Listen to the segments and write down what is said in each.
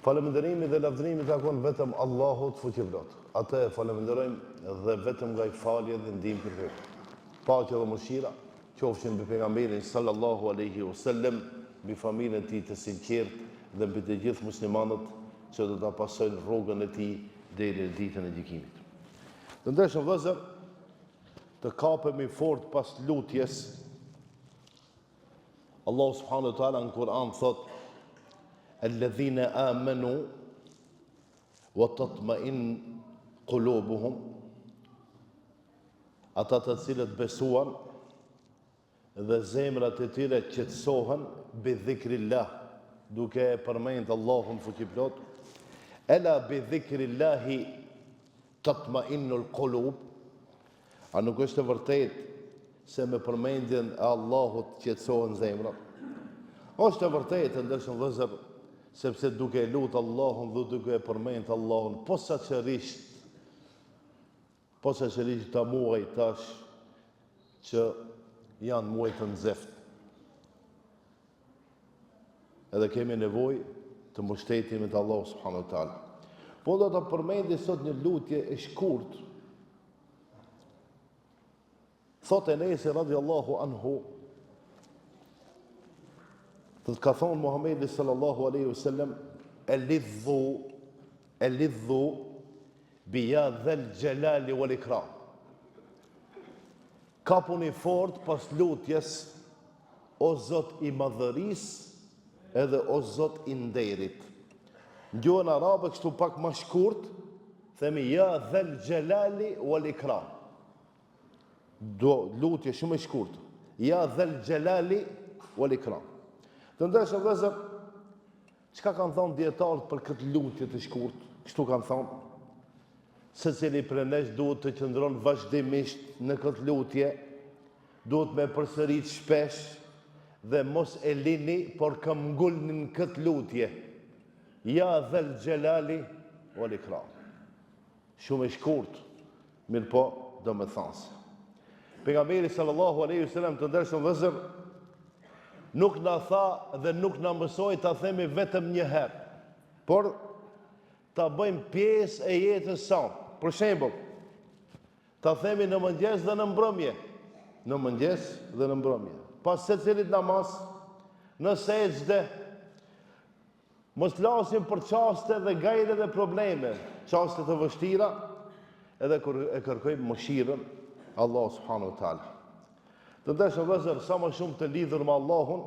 Falënderimi dhe lavdërimi takon vetëm Allahut fuqiplot. Atë e falënderojmë dhe vetëm nga i falje dhe ndihmë kërkojmë. Paqja dhe mëshira qofshin mbi pejgamberin sallallahu alaihi wasallam, mbi familjen e tij të sinqertë dhe mbi të gjithë muslimanët që do ta pasojnë rrugën e tij deri në ditën e gjykimit. Të ndershëm vëllezër, të kapemi fort pas lutjes. Allah subhanahu wa taala në Kur'an thot: "Alladhina amanu wa tatma'in qulubuhum", ata të cilët besuan dhe zemrat e tyre qetësohen bi dhikrillah, duke përmendur Allahun fuqiplot. Ela bi dhikrillahi tatma'innul qulub, a nuk është e vërtetë se me përmendjen e Allahut qetësohen zemrat? Është e vërtetë, ndërsa vëllezër, sepse duke lutë Allahun dhe duke përmendur Allahun, posaçërisht ta muaj tash që janë muaj të nxehtë. Edhe kemi nevojë të mbështetemi te Allahu subhanahu wa taala. Po do ta përmendi sot një lutje e shkurtë. Thotë Enes radhiyallahu anhu, të ka thonë Muhamedi sallallahu alaihi wasallam: elidhu bi ya dhal jalali wal ikram. Kapuni fort pas lutjes, o Zot i madhërisë edhe o Zot i nderit. Në gjuhën arabe kështu pak më shkurt, themi ya dhal jalali wal ikram. Lutje shumë e shkurt. Ya dhal jalali wal ikram. Të ndershëm vëllezër, çka kanë thënë dietarët për këtë lutje të shkurtë? Kështu kanë thënë: secili prej nesh duhet të qëndron vazhdimisht në këtë lutje, duhet me përsërit shpesh dhe mos e lini, por këmbgulni në këtë lutje. Ya dhal jalali wal ikram. Shumë e shkurtë, mirë po, domethënëse. Pejgamberi sallallahu alaihi wasallam, të ndershëm vëllezër, nuk na tha dhe nuk na mësoi ta themi vetëm një herë, por ta bëjmë pjesë e jetës sonë. Për shembull, ta themi në mëngjes dhe në mbrëmje. Në mëngjes dhe në mbrëmje. Pas secilit namaz, në sejdë, mos flasim për çaste dhe gajre dhe probleme, çaste të vështira, edhe kur e kërkojmë mëshirën Allah subhanahu wa taala. Të ndershëm vëllezër, sa më shumë të lidhur me Allahun,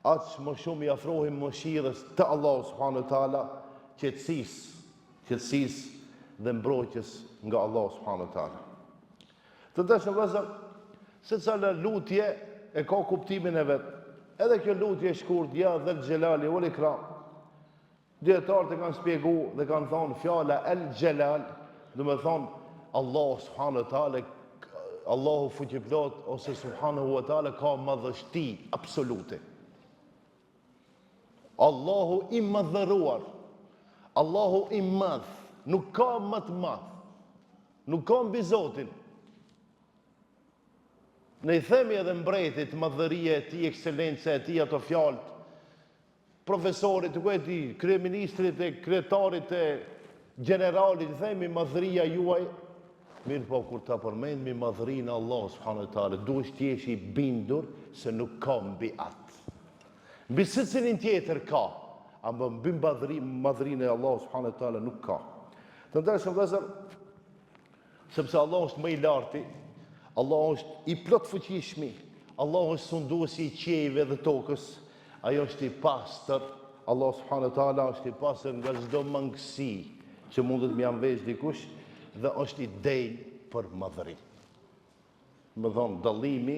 aq më shumë i afrohemi mëshirës të Allahu subhanahu wa taala, qetësisë dhe mbrojtjes nga Allahu subhanahu wa taala. Të ndershëm vëllezër, secila lutje e ka kuptimin e vet. Edhe kjo lutje e shkurt, ya dhal jalali wal ikram, dietarët e kanë shpjeguar dhe kanë thënë fjala el jalal, do të thonë Allahu subhanahu wa taala, Allahu fuqiplot ose subhanahu wa taala ka madhështi absolute. Allahu i madhëruar, Allahu i madh, nuk ka më të madh, nuk ka mbi Zotin. Ne i themi edhe mbretit madhëria e tij, ekscelenca e tij, ato fjalët, profesorit, ku e di, kryeministrit e kryetarit e generalit, themi madhëria juaj. Mirë po, kur ta përmendmi madhërinë e Allahut subhanahu wa taala, duhet të jesh i bindur se nuk ka mbi atë. Mbi secilin tjetër ka, ama mbi madhërinë e Allahut subhanahu wa taala nuk ka. Të ndershëm vëllezër, sepse Allahu është më i larti, Allahu është i plot fuqishmi, Allahu është sunduesi i qiejve dhe tokës, ajo është i pastër, Allahu subhanahu wa taala është i pastër nga çdo mangësi që mundet më janë vesh dikush, dhe është i denj për madhërinë. Më thonë, dallimi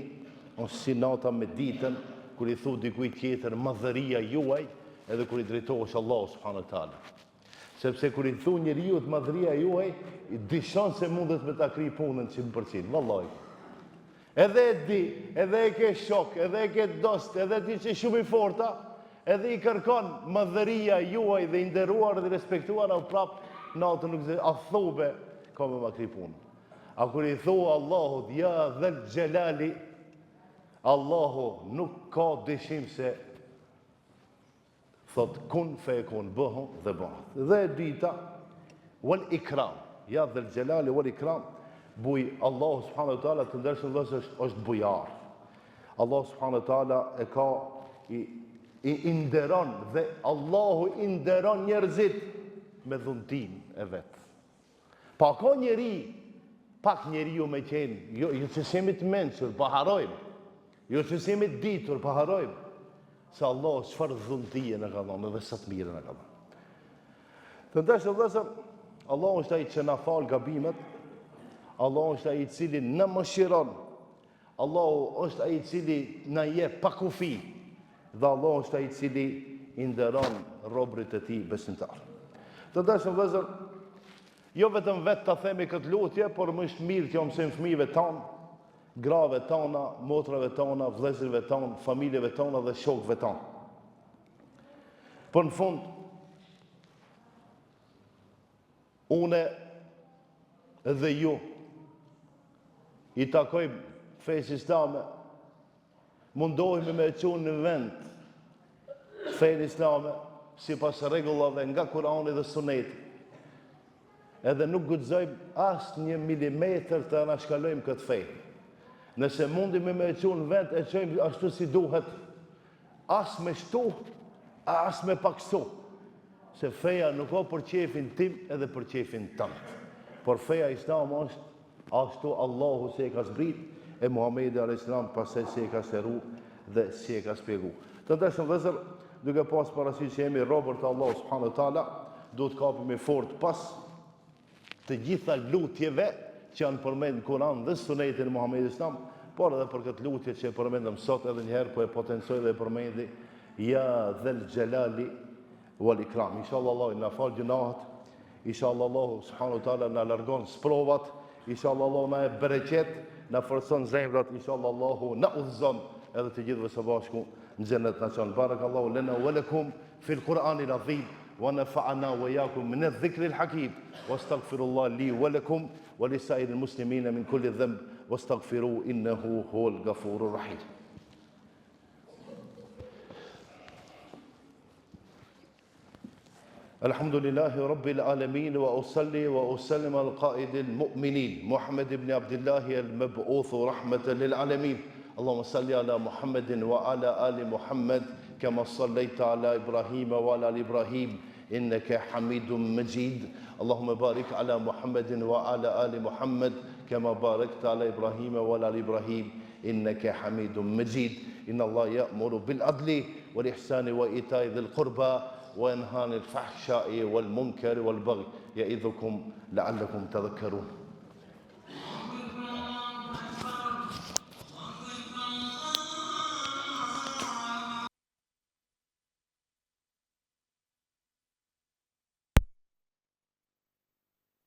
është si nata me ditën, kur i thu dikujt tjetër madhëria juaj, edhe kur i drejtohesh Allahu subhanahu wa taala. Sepse kur i thu njeriu madhëria juaj, i dishon se mundet me ta krijë punën 100%. Vallahi. Edhe e di, edhe e ke shok, edhe e ke dost, edhe ti që shumë i forta, edhe i kërkon madhëria juaj dhe i nderuar dhe respektuar, au prap natën nuk a thube ka me ma kri punë. A kur i thua Allahut, ya dhal jalali, Allahu nuk ka dyshim se thot kun fekun, bëhu dhe bëhat. Dhe e dita, wal ikram, ja dhe l'gjelali wal ikram, buj Allahu subhanahu wa taala të ndershëm vëllezër është bujar. Allah subhanahu wa taala e ka i nderon dhe Allahu i nderon njerëzit me dhuntin e vet. Pa ka njeri, pak njeriu me qenë, jo që jemi të mençur, pa harojmë. Jo që jemi të ditur, pa harojmë. Se Allah çfarë dhuntie na ka dhënë dhe sa të mirë na ka dhënë. Të ndershëm vëllezër, Allahu është ai që na fal gabimet. Allahu është ai i cili na mëshiron. Allahu është ai i cili na jep pa kufi. Dhe Allahu është ai i cili i nderon robërit e tij besimtar. Të ndershëm vëllezër, jo vetëm vetë ta themi këtë lutje, por më është mirë që mësojmë fëmijëve tanë, grave tona, motrave tona, vëllezërve tonë, familjeve tona dhe shokëve tonë. Por në fund, une dhe ju i takojmë fejës islame, mundohemi me qunë në vend fejën islame si pas rregullave nga Kurani dhe Suneti. Edhe nuk guxojmë asë një milimetër të anashkalojmë këtë fejë. Nëse mundim me qunë në vend, e qojmë ashtu si duhet, as me shtu, as me paksu. Se feja nuk o për qefin tim edhe për qefin tëmë. Por feja islam është ashtu Allahu se e ka zbrit, e Muhamedi a.s. pasaj se e ka seru dhe se e ka spjegu. Të ndeshëm vëzër, duke pas parasysh që jemi robër të Allahu subhanahu wa taala, duhet kapemi fort pas të gjitha lutjeve që janë përmend në Kur'an dhe Sunetin e Muhamedit sallallahu alaihi wasallam, por edhe për këtë lutje që e përmendëm sot edhe një herë po e potencoj dhe e përmendi ja dhel xhelali wal ikram. Inshallah Allah na fal gjunahet. Inshallah Allah subhanahu wa taala na largon sprovat. Inshallah Allah na e bereqet, na forcon zemrat. Inshallah Allahu na udhëzon edhe të gjithëve së bashku në xhenet na çon. Barakallahu lana wa lakum fil Qur'anil azim. ونفعنا وإياكم من الذكر الحكيم واستغفر الله لي ولكم ولسائر المسلمين من كل ذنب واستغفروه إنه هو الغفور الرحيم. الحمد لله رب العالمين وأصلي وأسلم على القائد المؤمنين محمد بن عبد الله المبعوث رحمة للعالمين. اللهم صل على محمد وعلى آل محمد كما صليت على إبراهيم وعلى آل إبراهيم إنك حميد مجيد. اللهم بارك على محمد وعلى آل محمد كما باركت على إبراهيم وعلى آل إبراهيم إنك حميد مجيد. إن الله يأمر بالعدل والإحسان وإيتاء ذي القربى وينهى عن الفحشاء والمنكر والبغي يعظكم لعلكم تذكرون.